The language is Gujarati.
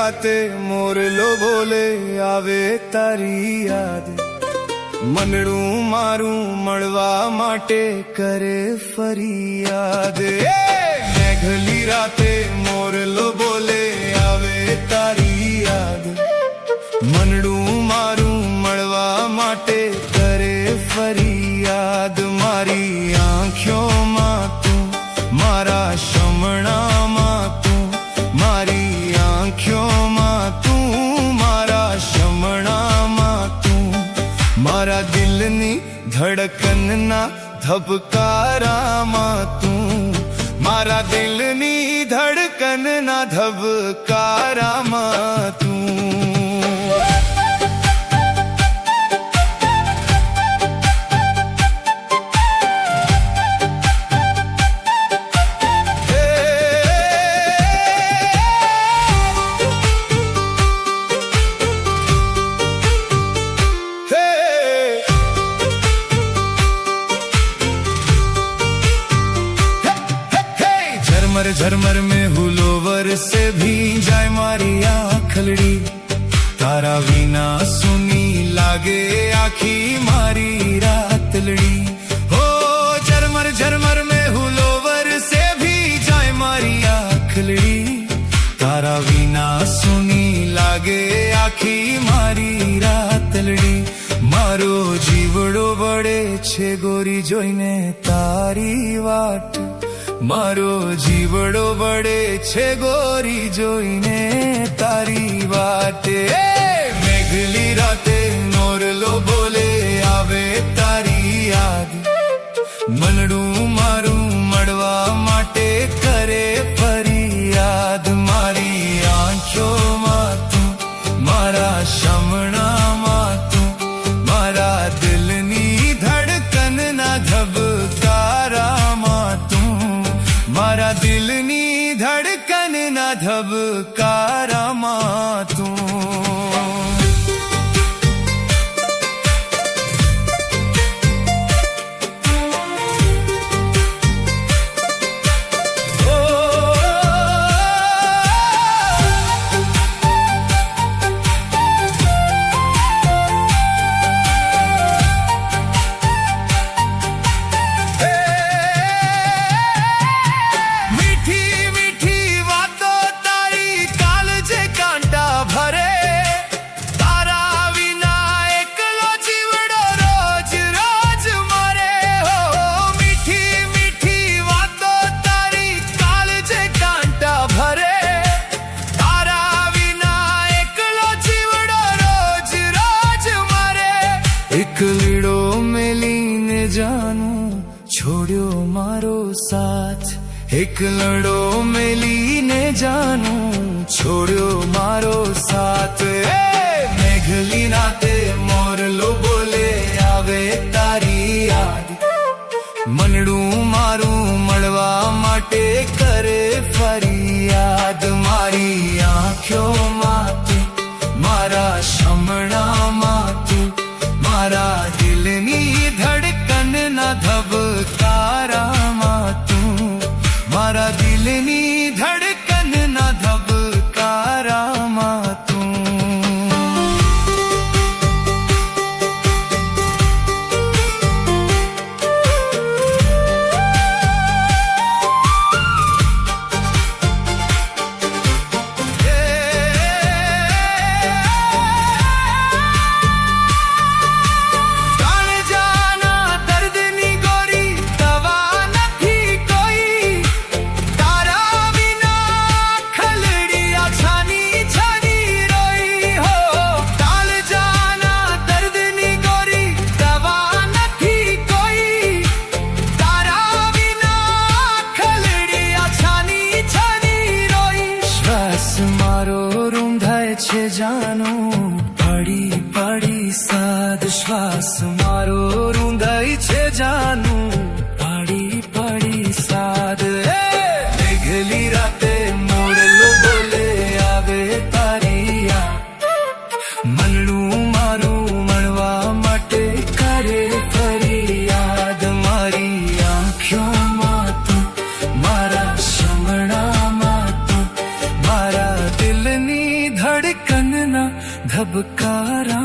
રાતે મોરલો બોલે આવે તારી યાદ મનડું મારું મળવા માટે કરે ફરિયાદ મેઘલી રાતે મોરલો બોલે આવે તારી યાદ મનડું મારું મળવા માટે કરે ફરિયાદ મારી આંખોમાં તું મારા શમણામાં તું મારી આંખોમાં તું મારા શમણામાં તું મારા દિલની ધડકનના ધબકારામાં તું મારા દિલની ધડકનના ધબકારામાં તું झरमर झरमर में हुलोवर से भी जाए मारी आँखलड़ी तारा विना सुनी लागे आखी मारी रातलड़ी हो झरमर झरमर में हुलोवर से भी जाए मारी आँखलड़ी तारा विना सुनी लागे आखी मारी रातलड़ी मारो जीवड़ो बड़े छे गोरी जोईने तारी वाट मारो जीवड़ो बड़े छे गोरी जोईने तारी वाटे मेघली राते मोरलो बोले आवे तारी याद मनडું મારું મળવા માટે કરે ફરિયાદ મારી આંખોમાં તું મારા શમણામાં તું મારા દિલની ધડકનના ધબકારામાં તું મારા દિલની ધડકનના ધબકારામાં તું एक लीड़ो मेलीने जानू छोड़ो मारो साथ एक लड़ो मेलीने जानू छोड़ो मारो साथ मेघली राते मोरलो बोले आवे तारी याद मनडું મારું મળવા માટે કરે ફરિયાદ મારી આંખોમાં તું મારા શમણામાં તું મારા દિલની ધડકનના ધબકારામાં તું મારા દિલની ધડકનના ધબકારામાં તું છે જાનું પડી પડી સાદ શ્વાસ મારો રૂંધાઈ છે જાનું પડી પડી સાદ મેઘલી રાતે મોરલો બોલે આવે તારી યાદ મનડું મારું મળવા માટે કરે ફરિયાદ મારી આંખોમાં તું મારા શમણામાં તું મારા દિલની ધબકારા